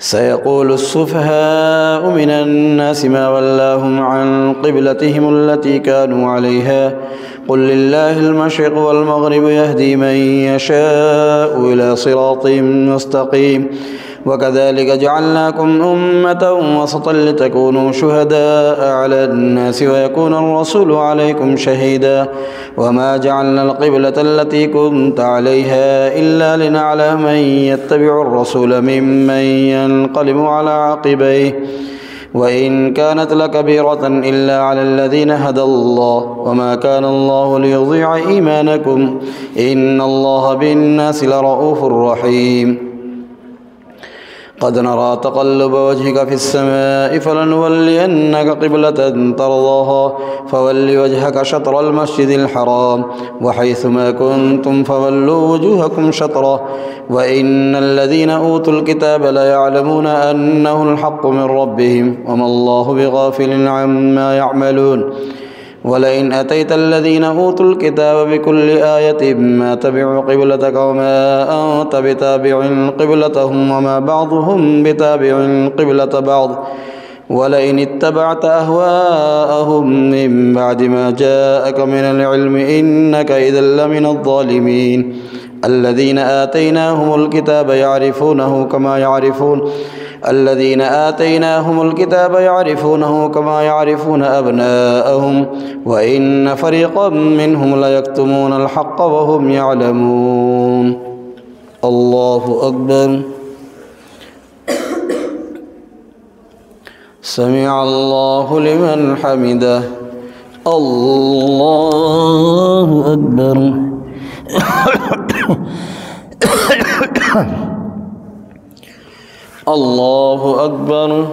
سيقول السفهاء من الناس ما ولاهم عن قبلتهم التي كانوا عليها قل لله المشرق والمغرب يهدي من يشاء إلى صراط مستقيم وكذلك جعلناكم أمة وسطا لتكونوا شهداء على الناس ويكون الرسول عليكم شهيدا وما جعلنا القبلة التي كنت عليها إلا لنعلم من يتبع الرسول ممن ينقلب على عقبيه وإن كانت لكبيرة إلا على الذين هدى الله وما كان الله ليضيع إيمانكم إن الله بالناس لرؤوف رحيم قد نرى تقلب وجهك في السماء فلنولينك قبلة ترضاها فول وجهك شطر المسجد الحرام وحيث ما كنتم فولوا وجوهكم شطره وإن الذين أوتوا الكتاب ليعلمون أنه الحق من ربهم وما الله بغافل عما يعملون ولئن أتيت الذين أوتوا الكتاب بكل آية ما تبعوا قبلتك وما أنت بتابع قبلتهم وما بعضهم بتابع قبلة بعض ولئن اتبعت أهواءهم من بعد ما جاءك من العلم إنك إذا لمن الظالمين الذين آتيناهم الكتاب يعرفونه كما يعرفون أبناءهم وإن فريقا منهم ليكتمون الحق وهم يعلمون الله أكبر سمع الله لمن حمده الله أكبر الله أكبر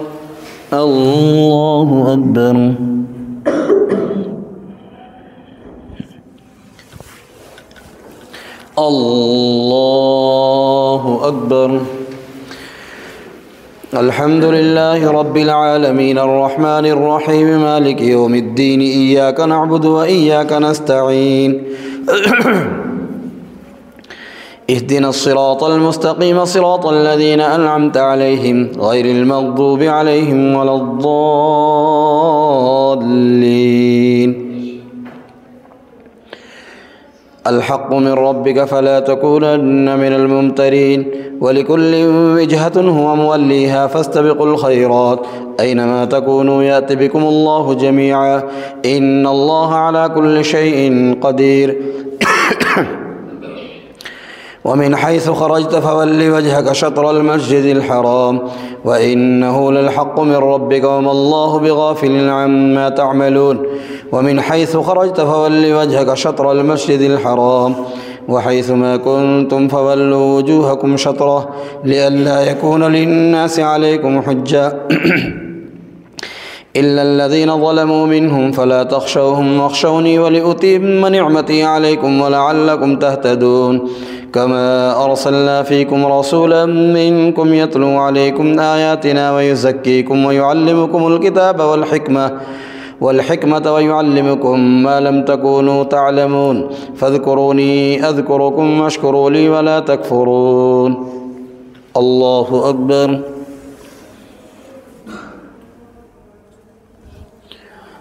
الله أكبر الله أكبر الحمد لله رب العالمين الرحمن الرحيم مالك يوم الدين إياك نعبد وإياك نستعين اهدنا الصراط المستقيم صراط الذين أنعمت عليهم غير المغضوب عليهم ولا الضالين الحق من ربك فلا تكونن من الممترين ولكل وجهة هو موليها فاستبقوا الخيرات أينما تكونوا يأت بكم الله جميعا إن الله على كل شيء قدير ومن حيث خرجت فول وجهك شطر المسجد الحرام وإنه للحق من ربك وما الله بغافل عما تعملون ومن حيث خرجت فول وجهك شطر المسجد الحرام وحيث ما كنتم فولوا وجوهكم شطره لئلا يكون للناس عليكم حجة إلا الذين ظلموا منهم فلا تخشوهم واخشوني ولأتم نعمتي عليكم ولعلكم تهتدون كما أرسلنا فيكم رسولا منكم يتلو عليكم آياتنا ويزكيكم ويعلمكم الكتاب والحكمة ويعلمكم ما لم تكونوا تعلمون فاذكروني أذكركم واشكروا لي ولا تكفرون الله أكبر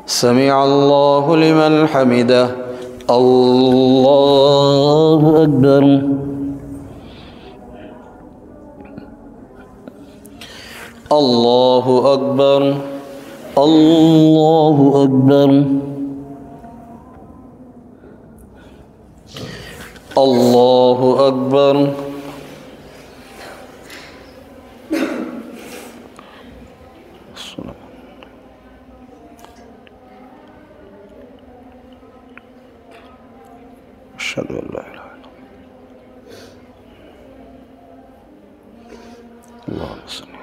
سمع الله لمن حمده الله أكبر الله أكبر الله أكبر الله أكبر أشهد أن لا إله إلا الله اللهم صل على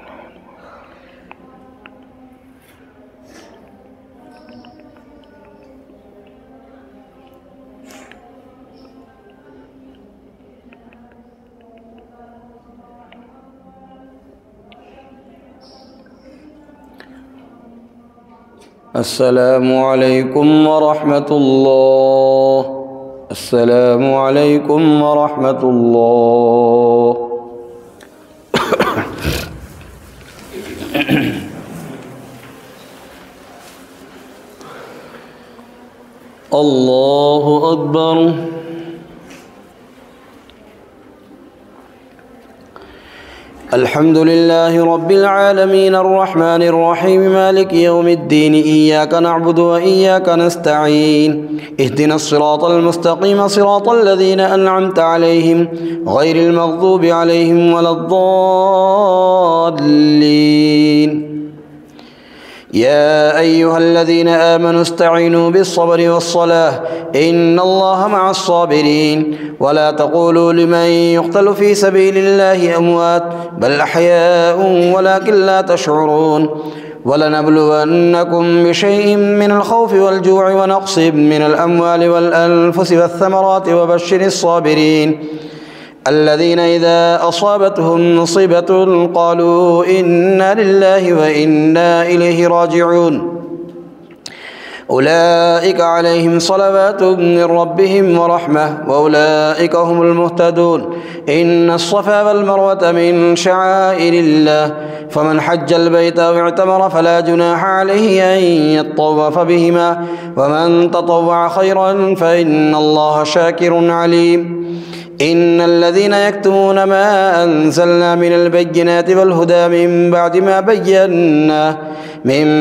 السلام عليكم ورحمة الله السلام عليكم ورحمة الله الله أكبر. الحمد لله رب العالمين الرحمن الرحيم مالك يوم الدين إياك نعبد وإياك نستعين اهدنا الصراط المستقيم صراط الذين أنعمت عليهم غير المغضوب عليهم ولا الضالين. يا أيها الذين آمنوا استعينوا بالصبر والصلاة إن الله مع الصابرين ولا تقولوا لمن يقتل في سبيل الله أموات بل أحياء ولكن لا تشعرون. ولنبلونكم بشيء من الخوف والجوع ونقص من الأموال والأنفس والثمرات وبشر الصابرين الذين إذا أصابتهم مصيبة قالوا إنا لله وإنا إليه راجعون أولئك عليهم صلوات من ربهم ورحمة وأولئك هم المهتدون. إن الصفا والمروة من شعائر الله فمن حج البيت أو اعتمر فلا جناح عليه أن يطوف بهما ومن تطوع خيرا فإن الله شاكر عليم. إن الذين يكتمون ما أنزلنا من البينات والهدى من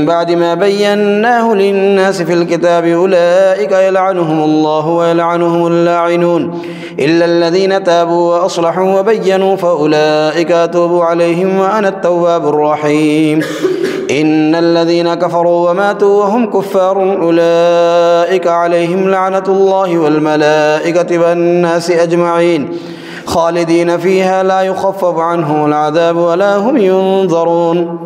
بعد ما بيناه للناس في الكتاب أولئك يلعنهم الله ويلعنهم اللاعنون إلا الذين تابوا وأصلحوا وبينوا فأولئك أتوب عليهم وأنا التواب الرحيم. إن الذين كفروا وماتوا وهم كفار أولئك عليهم لعنة الله والملائكة والناس أجمعين خالدين فيها لا يخفف عنهم العذاب ولا هم ينظرون.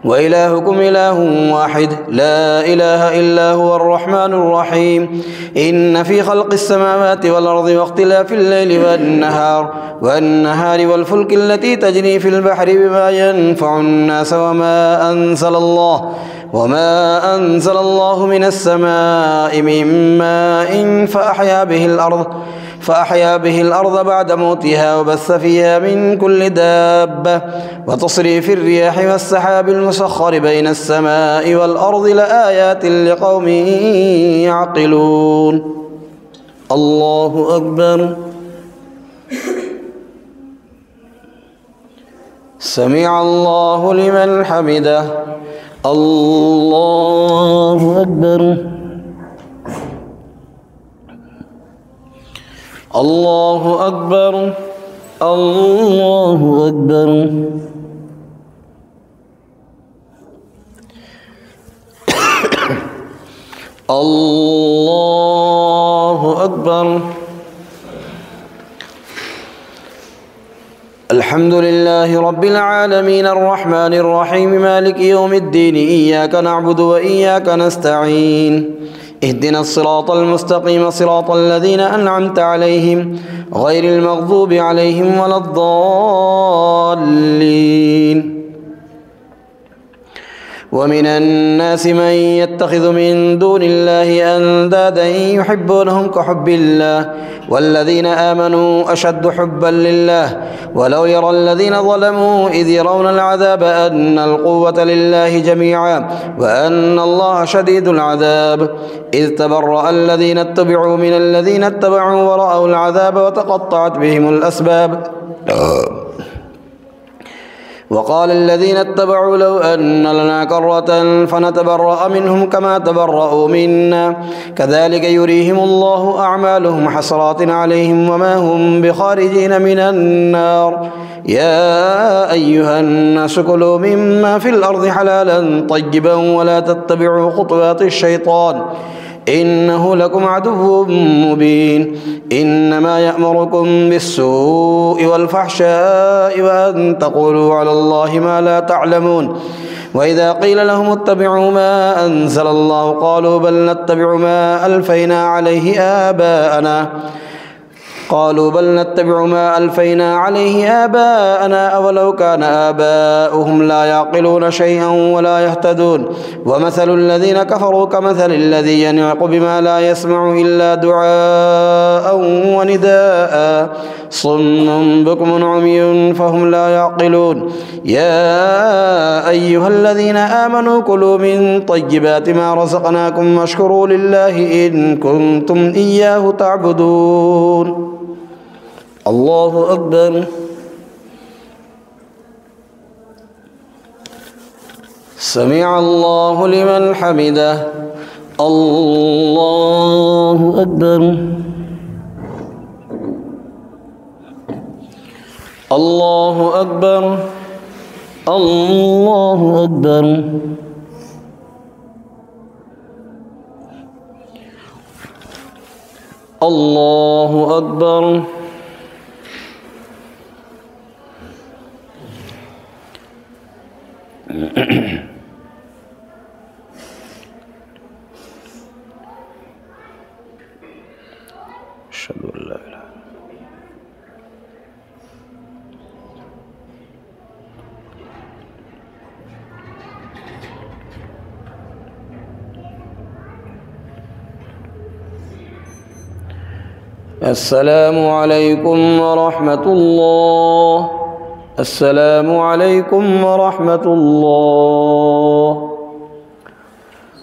وإلهكم إله واحد لا إله إلا هو الرحمن الرحيم. إن في خلق السماوات والأرض واختلاف الليل والنهار والفلك التي تجري في البحر بما ينفع الناس وما أنزل الله من السماء من ماء فأحيا به الأرض بعد موتها وبث فيها من كل دابة وتصريف الرياح والسحاب المسخر بين السماء والأرض لآيات لقوم يعقلون. الله أكبر. سمع الله لمن حمده. الله أكبر. الله أكبر. الله أكبر. الله أكبر. الحمد لله رب العالمين الرحمن الرحيم مالك يوم الدين إياك نعبد وإياك نستعين اهدنا الصراط المستقيم صراط الذين أنعمت عليهم غير المغضوب عليهم ولا الضالين. ومن الناس من يتخذ من دون الله أندادا يحبونهم كحب الله والذين آمنوا أشد حبا لله ولو يرى الذين ظلموا إذ يرون العذاب أن القوة لله جميعا وأن الله شديد العذاب إذ تبرأ الذين اتبعوا من الذين اتبعوا ورأوا العذاب وتقطعت بهم الأسباب وقال الذين اتبعوا لو أن لنا كرة فنتبرأ منهم كما تبرأوا منا كذلك يريهم الله أعمالهم حسرات عليهم وما هم بخارجين من النار. يا أيها الناس كلوا مما في الأرض حلالا طيبا ولا تتبعوا خطوات الشيطان إنه لكم عدو مبين. إنما يأمركم بالسوء والفحشاء وأن تقولوا على الله ما لا تعلمون. وإذا قيل لهم اتبعوا ما أنزل الله قالوا بل نتبع ما ألفينا عليه آباءنا قالوا بل نتبع ما ألفينا عليه آباءنا أولو كان آباؤهم لا يعقلون شيئا ولا يهتدون ومثل الذين كفروا كمثل الذي ينعق بما لا يسمع إلا دعاء ونداء صم بكم عمي فهم لا يعقلون يا أيها الذين آمنوا كلوا من طيبات ما رزقناكم واشكروا لله إن كنتم إياه تعبدون. الله أكبر. سمع الله لمن حمده. الله أكبر. الله أكبر. الله أكبر. الله أكبر. أشهد أن لا إله. السلام عليكم ورحمة الله. السلام عليكم ورحمة الله.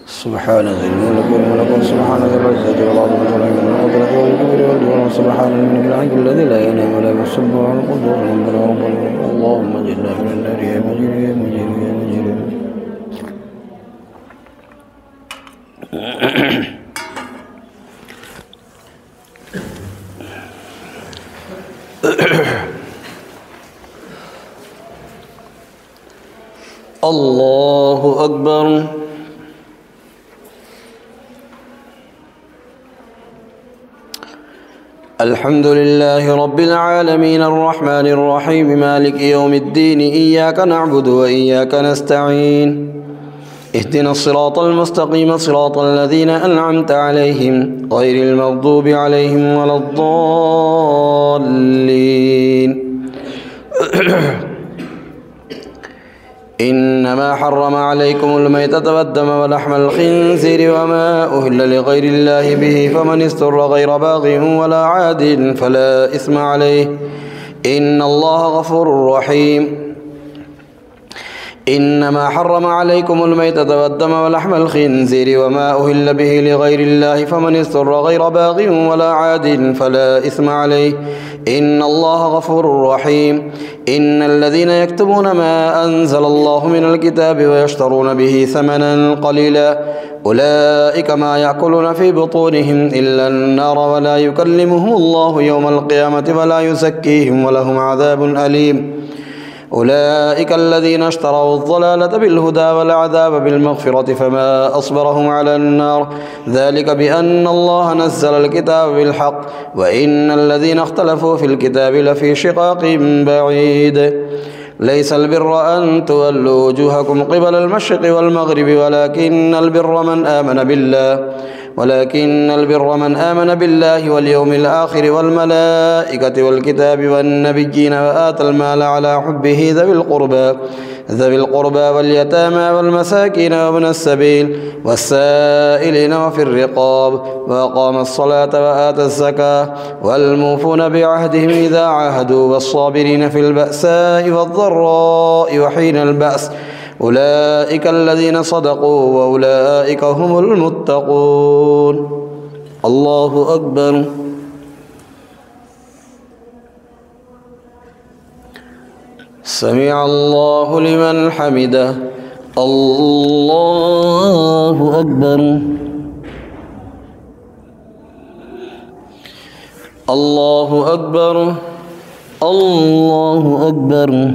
سبحان ذي الملك والملكوت سبحان ذي العزة والعظمة والعلم والقدرة والكبر والجبر سبحان الملك الحق الذي لا ينام ولا يسبح على القدوس ربنا رب العالمين. اللهم اجعلنا من النار يا مجيد يا مجيد يا مجيد. الله أكبر. الحمد لله رب العالمين الرحمن الرحيم مالك يوم الدين إياك نعبد وإياك نستعين اهدنا الصراط المستقيم صراط الذين أنعمت عليهم غير المغضوب عليهم ولا الضالين. إنما حرم عليكم الميتة والدم ولحم الخنزير وما أهل لغير الله به فمن استر غير باغ ولا عاد فلا إثم عليه إن الله غفور رحيم. إنما حرم عليكم الميتة والدم ولحم الخنزير وما أهل به لغير الله فمن استر غير باغ ولا عاد فلا إثم عليه إن الله غفور رحيم. إن الذين يكتبون ما أنزل الله من الكتاب ويشترون به ثمنا قليلا أولئك ما يأكلون في بطونهم إلا النار ولا يكلمهم الله يوم القيامة ولا يزكيهم ولهم عذاب أليم. أولئك الذين اشتروا الضلالة بالهدى والعذاب بالمغفرة فما أصبرهم على النار ذلك بأن الله نزل الكتاب بالحق وإن الذين اختلفوا في الكتاب لفي شقاق بعيد. ليس البر أن تولوا وجوهكم قبل المشرق والمغرب ولكن البر من آمن بالله واليوم الآخر والملائكة والكتاب والنبيين وآتى المال على حبه ذوي القربى واليتامى والمساكين وابن السبيل والسائلين وفي الرقاب وأقام الصلاة وآتى الزكاة والموفون بعهدهم إذا عاهدوا والصابرين في البأساء والضراء وحين البأس أولئك الذين صدقوا وأولئك هم المتقون. الله أكبر. سمع الله لمن حمده. الله أكبر. الله أكبر. الله أكبر.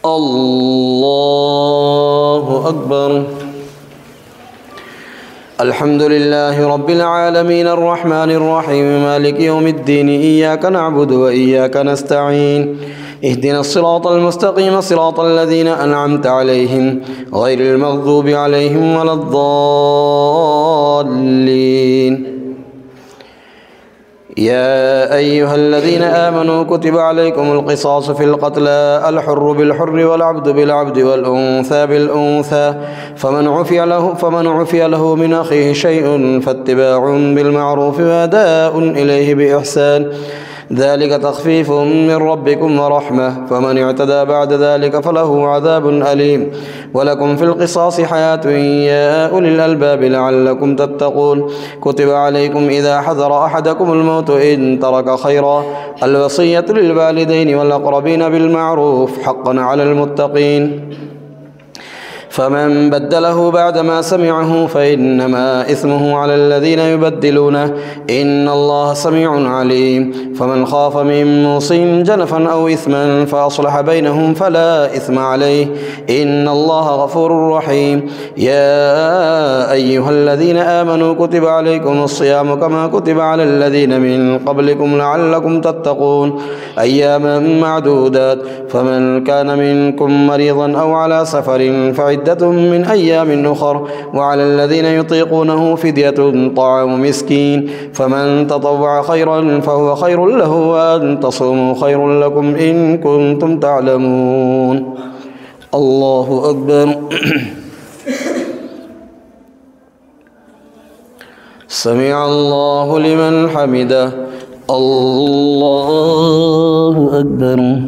الله أكبر. الحمد لله رب العالمين الرحمن الرحيم مالك يوم الدين إياك نعبد وإياك نستعين اهدنا الصراط المستقيم صراط الذين أنعمت عليهم غير المغضوب عليهم ولا الضالين. يا أيها الذين آمنوا كتب عليكم القصاص في القتلى الحر بالحر والعبد بالعبد والأنثى بالأنثى فمن عفي له من أخيه شيء فاتباع بالمعروف وأداء إليه بإحسان ذلك تخفيف من ربكم ورحمة فمن اعتدى بعد ذلك فله عذاب أليم. ولكم في القصاص حياة يا أولي الألباب لعلكم تتقون. كتب عليكم إذا حضر أحدكم الموت إن ترك خيرا الوصية للوالدين والأقربين بالمعروف حقا على المتقين. فمن بدله بعدما سمعه فإنما إثمه على الذين يبدلونه إن الله سميع عليم. فمن خاف من موص جنفا أو إثما فأصلح بينهم فلا إثم عليه إن الله غفور رحيم. يا أيها الذين آمنوا كتب عليكم الصيام كما كتب على الذين من قبلكم لعلكم تتقون أياما معدودات فمن كان منكم مريضا أو على سفر فعدة من أيام أخر وعلى الذين يطيقونه فدية طعام مسكين فمن تطوع خيرا فهو خير له وأن تصوموا خير لكم إن كنتم تعلمون. الله أكبر. سمع الله لمن حمده. الله أكبر.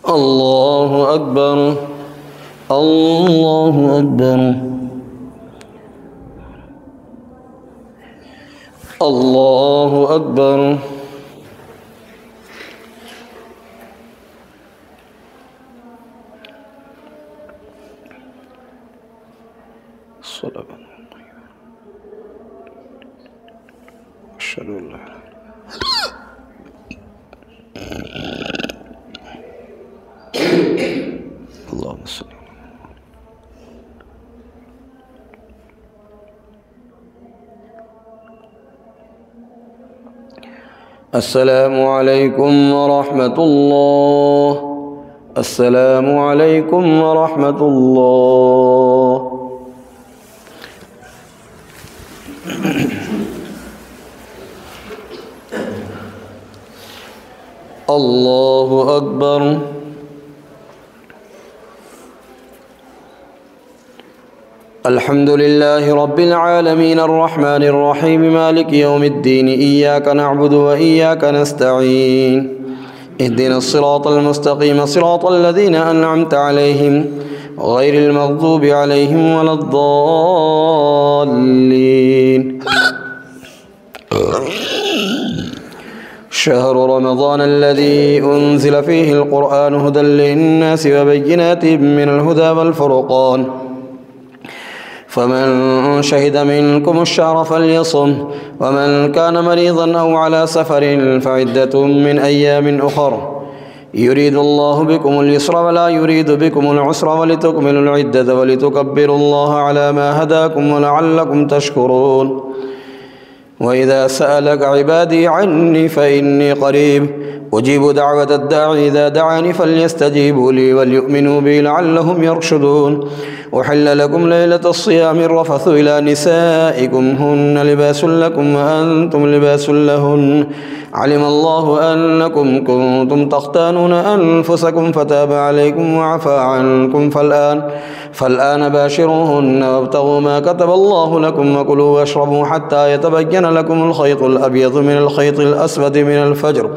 الله أكبر. الله أكبر. الله أكبر. الصلاة أشهد أن لا اللهم صل. السلام عليكم ورحمة الله. السلام عليكم ورحمة الله. الله أكبر. الحمد لله رب العالمين الرحمن الرحيم مالك يوم الدين إياك نعبد وإياك نستعين اهدنا الصراط المستقيم صراط الذين أنعمت عليهم غير المغضوب عليهم ولا الضالين. شهر رمضان الذي أنزل فيه القرآن هدى للناس وبينات من الهدى والفرقان فمن شهد منكم الشهر فليصم ومن كان مريضا أو على سفر فعدة من أيام أخر يريد الله بكم اليسر ولا يريد بكم العسر ولتكملوا العدة ولتكبروا الله على ما هداكم ولعلكم تشكرون. وإذا سألك عبادي عني فإني قريب أجيب دعوة الداعي إذا دعاني فليستجيبوا لي وليؤمنوا بي لعلهم يرشدون. أحل لكم ليلة الصيام الرفث إلى نسائكم هن لباس لكم وأنتم لباس لهن علم الله أنكم كنتم تختانون أنفسكم فتاب عليكم وعفى عنكم فالآن باشروهن وابتغوا ما كتب الله لكم وكلوا واشربوا حتى يتبين لكم الخيط الأبيض من الخيط الأسود من الفجر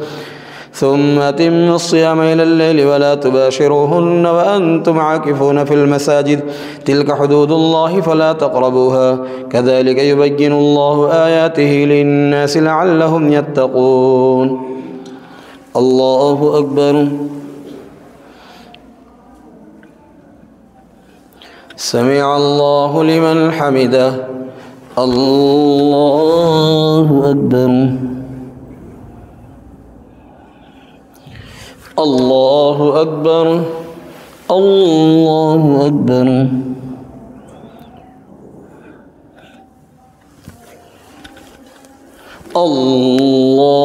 ثم أتموا الصيام إلى الليل ولا تباشروهن وأنتم عاكفون في المساجد تلك حدود الله فلا تقربوها كذلك يبين الله آياته للناس لعلهم يتقون. الله أكبر. سمع الله لمن حمده. الله أكبر. الله أكبر. الله أكبر. الله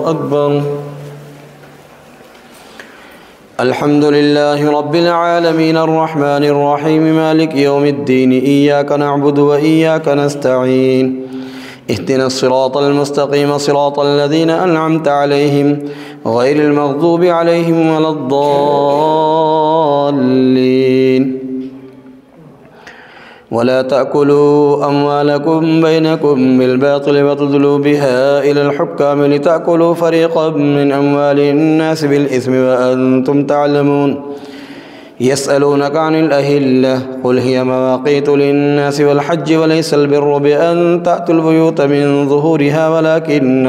أكبر. الحمد لله رب العالمين الرحمن الرحيم مالك يوم الدين إياك نعبد وإياك نستعين اهدنا الصراط المستقيم صراط الذين أنعمت عليهم غير المغضوب عليهم ولا الضالين. ولا تأكلوا أموالكم بينكم بالباطل وتدلوا بها إلى الحكام لتأكلوا فريقا من أموال الناس بالإثم وأنتم تعلمون. يسألونك عن الأهلة قل هي مواقيت للناس والحج وليس البر بأن تأتوا البيوت من ظهورها ولكن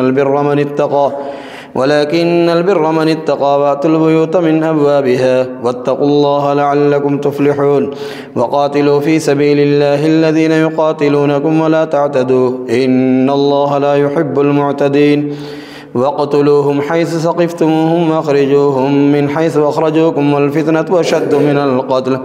البر من اتقى وأتوا البيوت من أبوابها واتقوا الله لعلكم تفلحون. وقاتلوا في سبيل الله الذين يقاتلونكم ولا تعتدوا إن الله لا يحب المعتدين. واقتلوهم حيث ثقفتموهم واخرجوهم من حيث أخرجوكم والفتنة أشد من القتل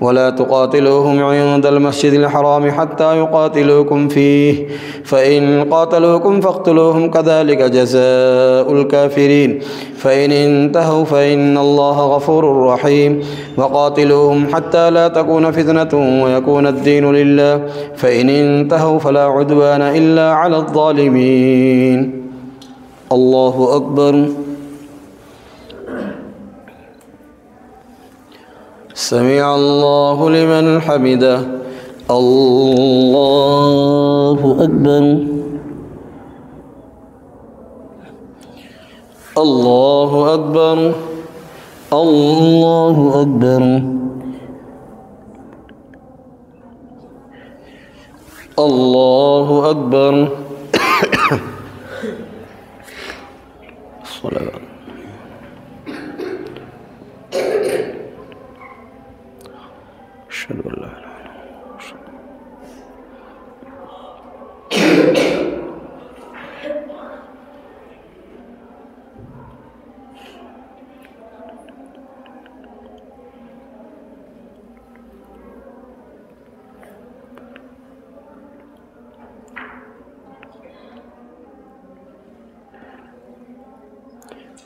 ولا تقاتلوهم عند المسجد الحرام حتى يقاتلوكم فيه فإن قاتلوكم فاقتلوهم كذلك جزاء الكافرين. فإن انتهوا فإن الله غفور رحيم. وقاتلوهم حتى لا تكون فتنة ويكون الدين لله فإن انتهوا فلا عدوان إلا على الظالمين. الله أكبر. سمع الله لمن حمده. الله أكبر. الله أكبر. الله أكبر. الله أكبر. الصلاة. أشهد أن لا إله إلا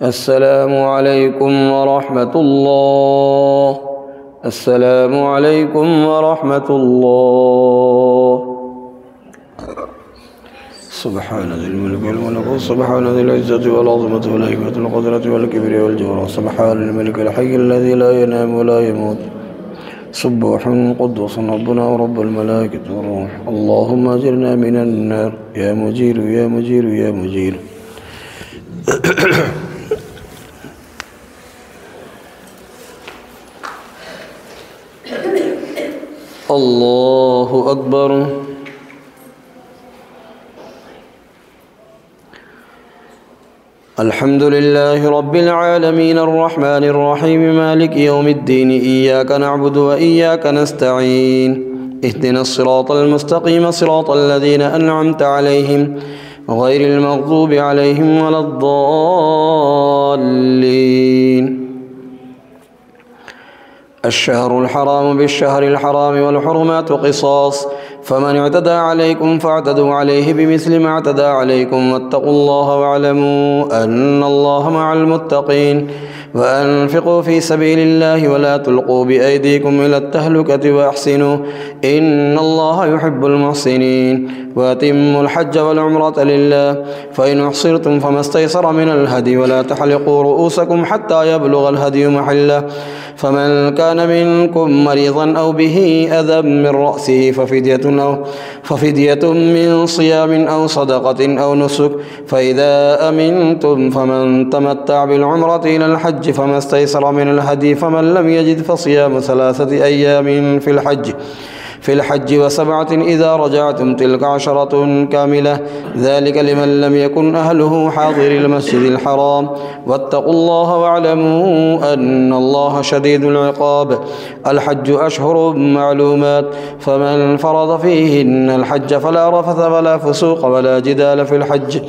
السلام عليكم ورحمة الله. السلام عليكم ورحمة الله. سبحان ذي الملك والملكوت سبحان ذي العزة والعظمة والهيبة والقدرة والكبر والجبروت سبحان الملك الحي الذي لا ينام ولا يموت سبوح قدوس ربنا ورب الملائكة والروح. اللهم أجرنا من النار يا مجير يا مجير يا مجير. الله أكبر. الحمد لله رب العالمين الرحمن الرحيم مالك يوم الدين إياك نعبد وإياك نستعين اهدنا الصراط المستقيم صراط الذين أنعمت عليهم غير المغضوب عليهم ولا الضالين. الشهر الحرام بالشهر الحرام والحرمات قصاص فمن اعتدى عليكم فاعتدوا عليه بمثل ما اعتدى عليكم واتقوا الله واعلموا أن الله مع المتقين. وأنفقوا في سبيل الله ولا تلقوا بأيديكم إلى التهلكة وأحسنوا إن الله يحب المحسنين. وأتموا الحج والعمرة لله فإن أحصرتم فما استيسر من الهدي ولا تحلقوا رؤوسكم حتى يبلغ الهدي محله فمن كان منكم مريضا أو به أذى من رأسه ففدية من صيام أو صدقة أو نسك فإذا أمنتم فمن تمتع بالعمرة إلى الحج فما استيسر من الهدي فمن لم يجد فصيام 3 أيام في الحج و7 إذا رجعتم تلك 10 كاملة ذلك لمن لم يكن أهله حاضر المسجد الحرام. واتقوا الله واعلموا أن الله شديد العقاب. الحج أشهر معلومات فمن فرض فيهن الحج فلا رفث ولا فسوق ولا جدال في الحج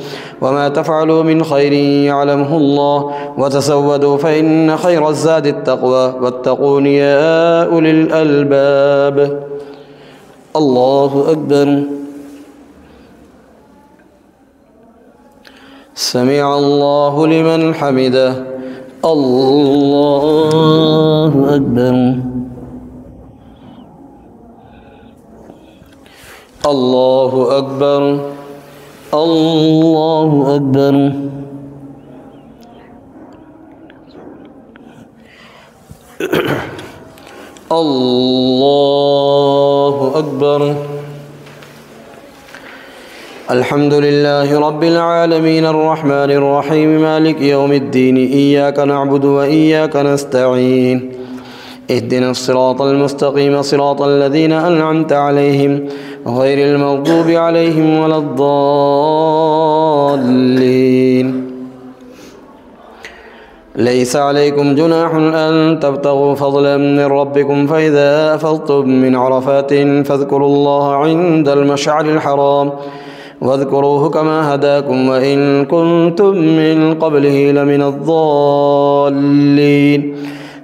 وما تفعلوا من خير يعلمه الله وتزودوا فإن خير الزاد التقوى واتقون يا أولي الألباب. الله أكبر. سمع الله لمن حمده. الله أكبر. الله أكبر. الله أكبر. الله أكبر. الحمد لله رب العالمين الرحمن الرحيم مالك يوم الدين إياك نعبد وإياك نستعين اهدنا الصراط المستقيم صراط الذين أنعمت عليهم غير المغضوب عليهم ولا الضالين. ليس عليكم جناح أن تبتغوا فضلا من ربكم فإذا أفضتم من عرفات فاذكروا الله عند المشعر الحرام واذكروه كما هداكم وإن كنتم من قبله لمن الضالين.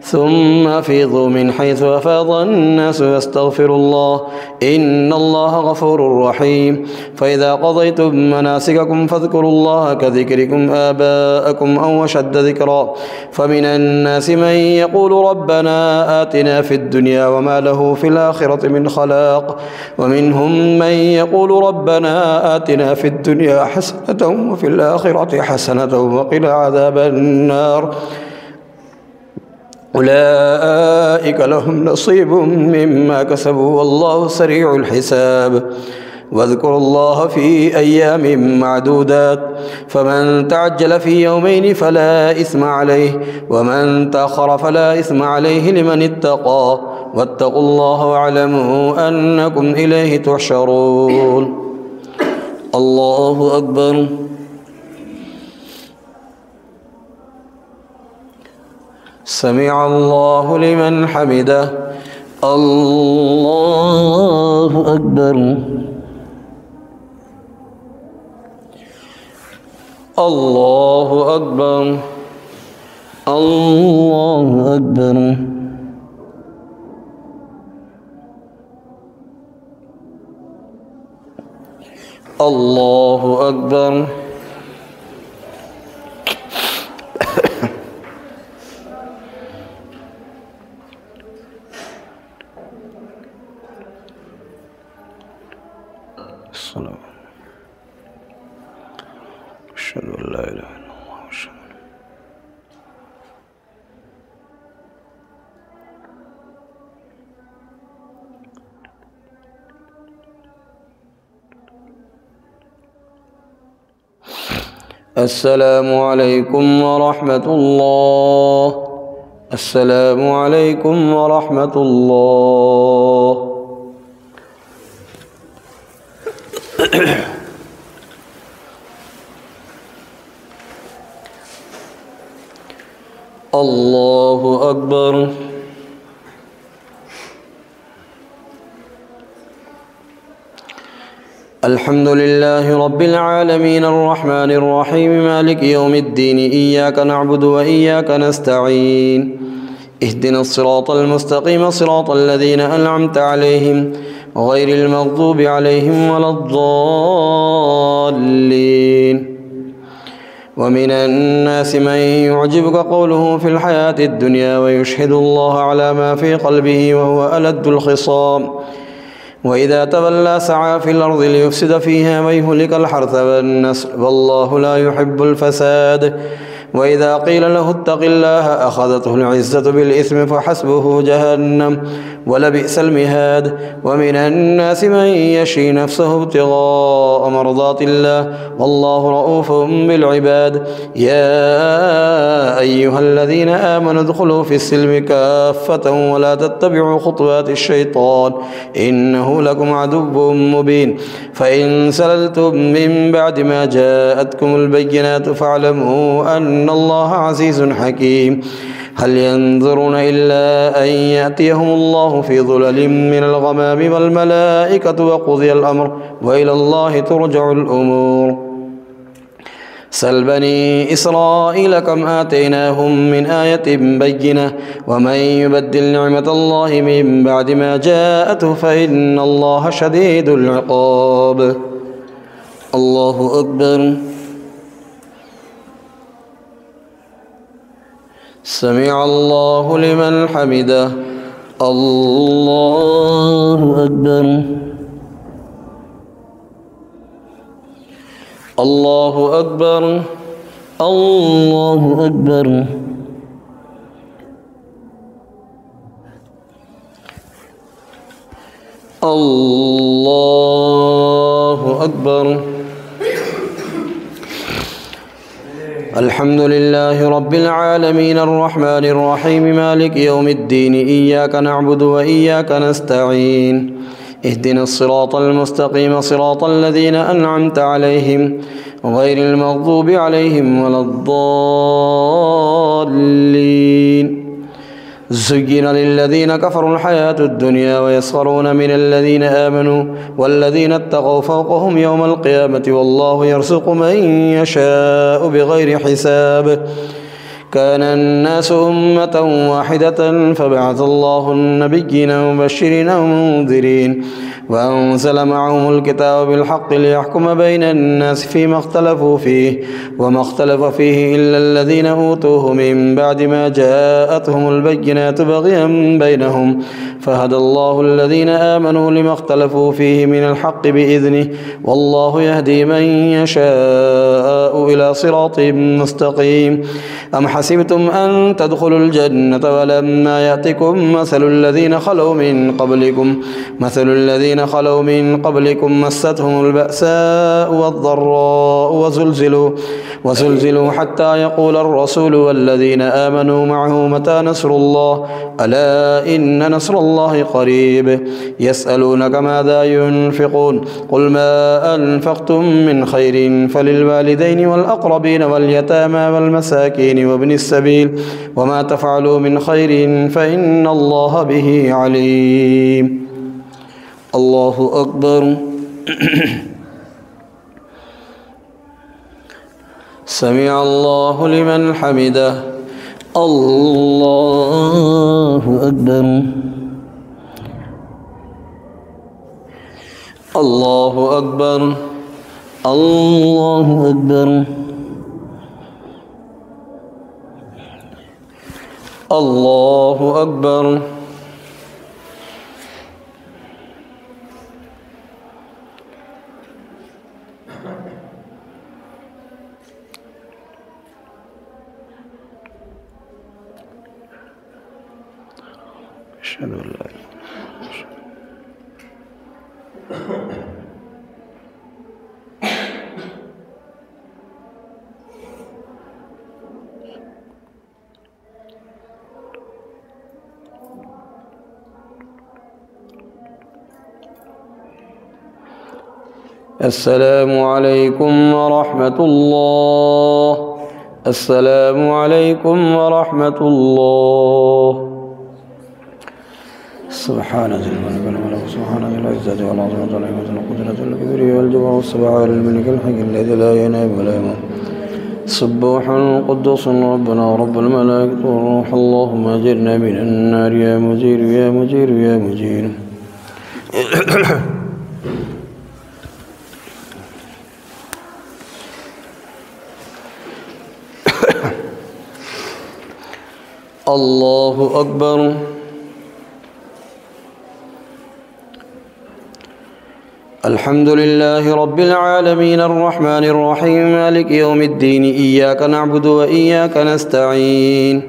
ثم أفيضوا من حيث أفاض الناس واستغفروا الله إن الله غفور رحيم. فإذا قضيتم مناسككم فاذكروا الله كذكركم آباءكم أو أشد ذكرا. فمن الناس من يقول ربنا آتنا في الدنيا وما له في الآخرة من خلاق ومنهم من يقول ربنا آتنا في الدنيا حسنة وفي الآخرة حسنة وقنا عذاب النار. أولئك لهم نصيب مما كسبوا والله سريع الحساب. واذكروا الله في أيام معدودات فمن تعجل في يومين فلا إثم عليه ومن تأخر فلا إثم عليه لمن اتقى واتقوا الله واعلموا أنكم إليه تحشرون. الله أكبر. سمع الله لمن حمده. الله أكبر. الله أكبر. الله أكبر. الله أكبر. أشهد أن لا إله إلا الله وأشهد السلام عليكم ورحمة الله. السلام عليكم ورحمة الله. الله أكبر. الحمد لله رب العالمين الرحمن الرحيم مالك يوم الدين إياك نعبد وإياك نستعين اهدنا الصراط المستقيم صراط الذين أنعمت عليهم غير المغضوب عليهم ولا الضالين. ومن الناس من يعجبك قوله في الحياة الدنيا ويشهد الله على ما في قلبه وهو ألد الخصام وإذا تولى سعى في الأرض ليفسد فيها ويهلك الحرث والنسل والله لا يحب الفساد. وإذا قيل له اتق الله أخذته العزة بالإثم فحسبه جهنم ولبئس المهاد. ومن الناس من يشري نفسه ابتغاء مرضات الله والله رؤوف بالعباد. يا أيها الذين آمنوا ادخلوا في السلم كافة ولا تتبعوا خطوات الشيطان إنه لكم عدو مبين. فإن سللتم من بعد ما جاءتكم البينات فاعلموا أن الله عزيز حكيم. هل ينظرون إلا أن يأتيهم الله في ظلل من الغمام والملائكة وقضي الأمر وإلى الله ترجع الأمور. سل بني إسرائيل كم آتيناهم من آية بينة ومن يبدل نعمة الله من بعد ما جاءته فإن الله شديد العقاب. الله أكبر. سمع الله لمن حمده. الله أكبر. الله أكبر. الله أكبر. الله أكبر. الحمد لله رب العالمين الرحمن الرحيم مالك يوم الدين إياك نعبد وإياك نستعين اهدنا الصراط المستقيم صراط الذين أنعمت عليهم غير المغضوب عليهم ولا الضالين. زين للذين كفروا الحياة الدنيا ويسخرون من الذين آمنوا والذين اتقوا فوقهم يوم القيامة والله يرزق من يشاء بغير حساب. كان الناس أمة واحدة فبعث الله النبيين مبشرين ومنذرين وأنزل معهم الكتاب بالحق ليحكم بين الناس فيما اختلفوا فيه وما اختلف فيه إلا الذين أوتوه من بعد ما جاءتهم البينات بغيا بينهم فهدى الله الذين آمنوا لما اختلفوا فيه من الحق بإذنه والله يهدي من يشاء إلى صراط مستقيم. أم حسبتم أن تدخلوا الجنة ولما يأتكم مثل الذين خلوا من قبلكم مستهم البأساء والضراء وزلزلوا حتى يقول الرسول والذين آمنوا معه متى نصر الله ألا إن نصر الله قريب. يسألونك ماذا ينفقون قل ما أنفقتم من خير فللوالدين والأقربين واليتامى والمساكين وابن السبيل وما تفعلوا من خير فإن الله به عليم. الله أكبر. سمع الله لمن حمده. الله أكبر. الله أكبر. الله أكبر. الله أكبر. أشهد أن لا إله إلا الله. السلام عليكم ورحمة الله. السلام عليكم ورحمة الله. سبحان ذي الملك والملك سبحان ذي العزة والعظمة والنعمة والقدرة والكبرياء والجبروت والسبحان الملك الحي الذي لا ينام ولا يموت سبوح قدوس ربنا ورب الملائكة والروح. اللهم أجرنا من النار يا مجير يا مجير يا مجير. الله أكبر. الحمد لله رب العالمين الرحمن الرحيم مالك يوم الدين إياك نعبد وإياك نستعين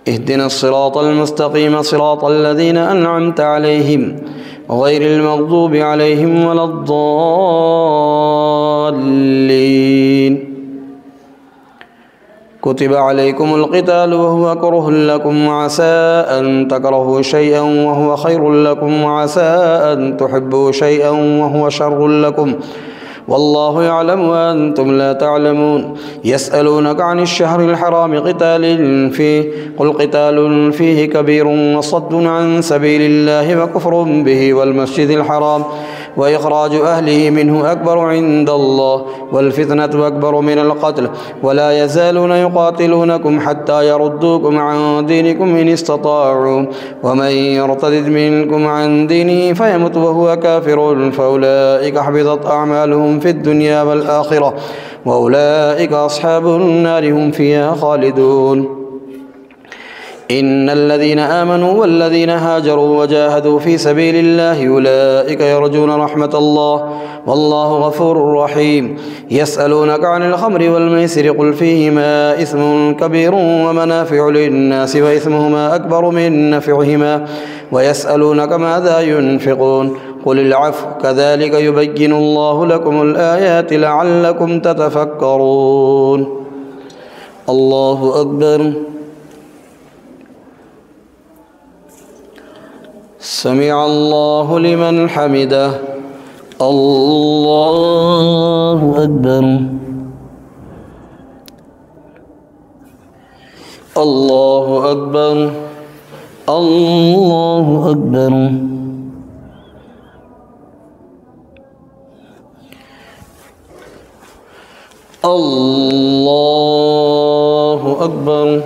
اهدنا الصراط المستقيم صراط الذين أنعمت عليهم غير المغضوب عليهم ولا الضالين. كتب عليكم القتال وهو كره لكم وعسى أن تكرهوا شيئا وهو خير لكم وعسى أن تحبوا شيئا وهو شر لكم والله يعلم وأنتم لا تعلمون. يسألونك عن الشهر الحرام قتال فيه قل قتال فيه كبير وصد عن سبيل الله وكفر به والمسجد الحرام وإخراج أهله منه أكبر عند الله والفتنة أكبر من القتل ولا يزالون يقاتلونكم حتى يردوكم عن دينكم إن استطاعوا ومن يرتد منكم عن دينه فيمت وهو كافر فأولئك حبطت أعمالهم في الدنيا والآخرة وأولئك أصحاب النار هم فيها خالدون. إن الذين آمنوا والذين هاجروا وجاهدوا في سبيل الله أولئك يرجون رحمة الله والله غفور رحيم. يسألونك عن الخمر والميسر قل فيهما إثم كبير ومنافع للناس وإثمهما أكبر من نفعهما ويسألونك ماذا ينفقون قل العفو كذلك يبين الله لكم الآيات لعلكم تتفكرون. الله أكبر. سمع الله لمن حمده. الله أكبر. الله أكبر. الله أكبر. الله أكبر.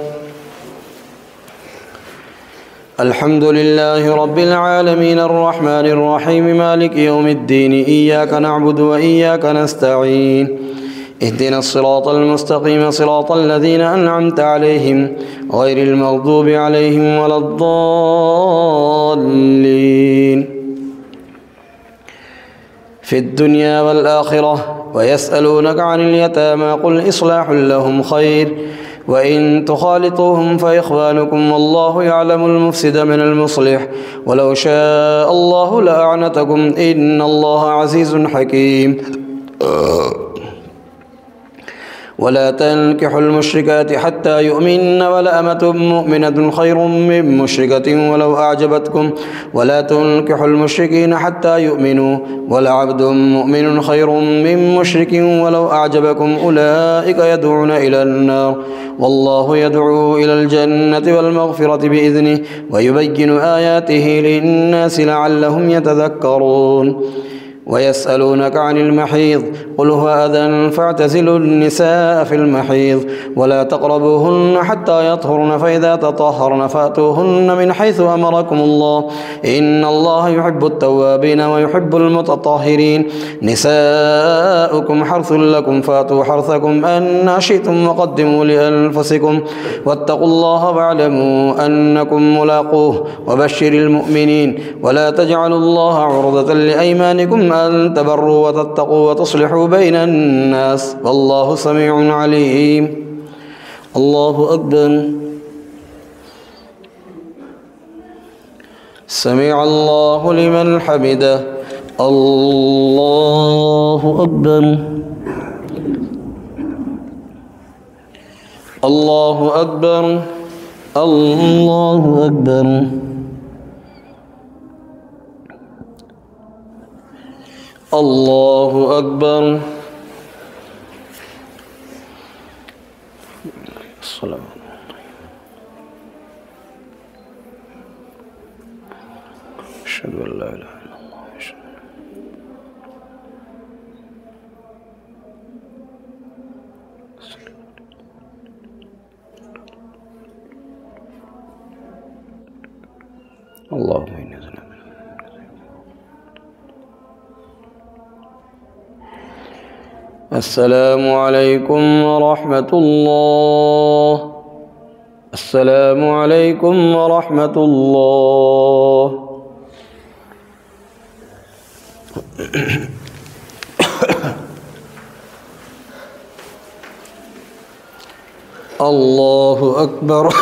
الحمد لله رب العالمين الرحمن الرحيم مالك يوم الدين إياك نعبد وإياك نستعين اهدنا الصراط المستقيم صراط الذين أنعمت عليهم غير المغضوب عليهم ولا الضالين في الدنيا والآخرة. ويسألونك عن اليتامى قل إصلاح لهم خير وإن تخالطوهم فإخوانكم والله يعلم المفسد من المصلح ولو شاء الله لأعنتكم إن الله عزيز حكيم. ولا تنكحوا المشركات حتى يؤمن ولأمة مؤمنة خير من مشركة ولو أعجبتكم ولا تنكحوا المشركين حتى يؤمنوا ولعبد مؤمن خير من مشرك ولو أعجبكم أولئك يدعون إلى النار والله يدعو إلى الجنة والمغفرة بإذنه ويبين آياته للناس لعلهم يتذكرون. ويسألونك عن المحيض قل هو أذى فاعتزلوا النساء في المحيض ولا تقربوهن حتى يطهرن فإذا تطهرن فأتوهن من حيث أمركم الله إن الله يحب التوابين ويحب المتطهرين. نساؤكم حرث لكم فأتوا حرثكم أن شئتم وقدموا لأنفسكم واتقوا الله واعلموا أنكم ملاقوه وبشر المؤمنين. ولا تجعلوا الله عرضة لأيمانكم أن تبروا وتتقوا وتصلحوا بين الناس والله سميع عليم. الله أكبر. سمع الله لمن حمده. الله أكبر. الله أكبر. الله أكبر. الله أكبر. الصلاة. أشهد أن لا إله إلا الله. اللهم إني أسألك. السلام عليكم ورحمة الله. السلام عليكم ورحمة الله. الله أكبر.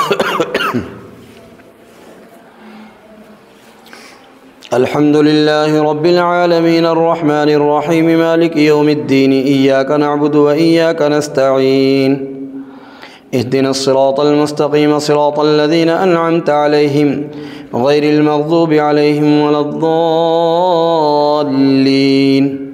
الحمد لله رب العالمين الرحمن الرحيم مالك يوم الدين إياك نعبد وإياك نستعين اهدنا الصراط المستقيم صراط الذين أنعمت عليهم غير المغضوب عليهم ولا الضالين.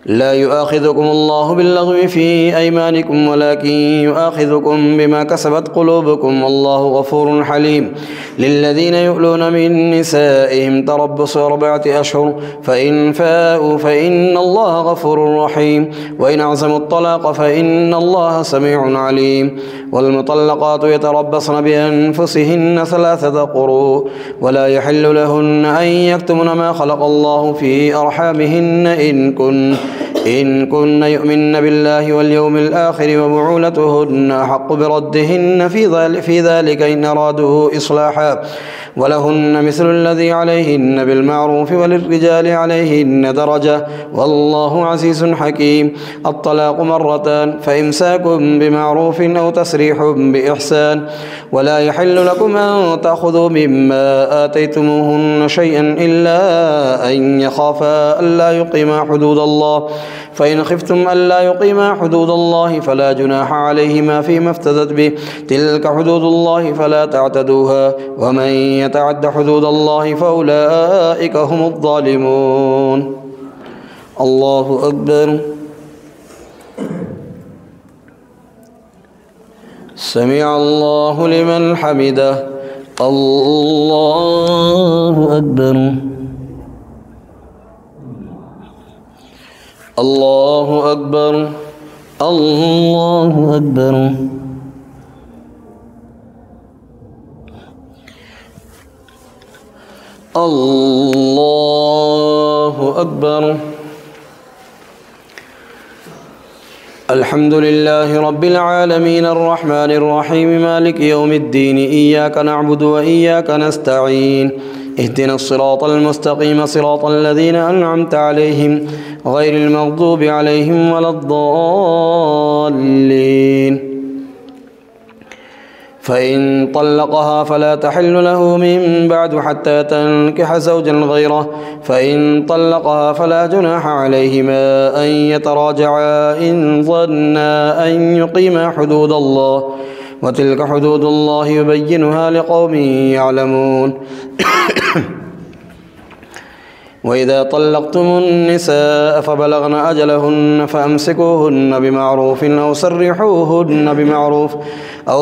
لا يؤاخذكم الله باللغو في أيمانكم ولكن يؤاخذكم بما كسبت قلوبكم والله غفور حليم. للذين يؤلون من نسائهم تربص 4 أشهر فإن فاءوا فإن الله غفور رحيم وإن عزموا الطلاق فإن الله سميع عليم. والمطلقات يتربصن بأنفسهن 3 قروء ولا يحل لهن أن يكتمن ما خلق الله في أرحامهن إن كن يؤمن بالله واليوم الآخر وبعولتهن أحق بردهن في ذلك إن أرادوا إصلاحا ولهن مثل الذي عليهن بالمعروف وللرجال عليهن درجة والله عزيز حكيم. الطلاق مرتان فإمساك بمعروف أو تسريح بإحسان ولا يحل لكم أن تأخذوا مما آتيتموهن شيئا إلا أن يخافا ألا يقيما حدود الله فإن خفتم ألا يقيما حدود الله فلا جناح عليهما فيما افتدت به تلك حدود الله فلا تعتدوها ومن يتعد حدود الله فأولئك هم الظالمون. الله أكبر. سمع الله لمن حمده. الله أكبر. الله أكبر. الله أكبر. الله أكبر. الحمد لله رب العالمين الرحمن الرحيم مالك يوم الدين إياك نعبد وإياك نستعين اهدنا الصراط المستقيم صراط الذين أنعمت عليهم غير المغضوب عليهم ولا الضالين. فإن طلقها فلا تحل له من بعد حتى تنكح زوجا غيره فإن طلقها فلا جناح عليهما أن يتراجعا إن ظنا أن يقيما حدود الله وتلك حدود الله يبينها لقوم يعلمون. وإذا طلقتم النساء فبلغن أجلهن فأمسكوهن بمعروف أو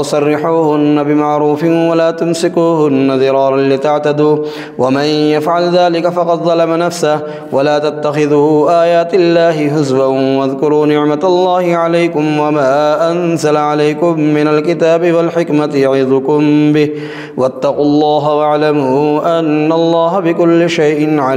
سرحوهن بمعروف ولا تمسكوهن ضرارا لتعتدوا ومن يفعل ذلك فقد ظلم نفسه ولا تتخذوا آيات الله هزوا واذكروا نعمة الله عليكم وما أنزل عليكم من الكتاب والحكمة يعظكم به واتقوا الله واعلموا أن الله بكل شيء عليم.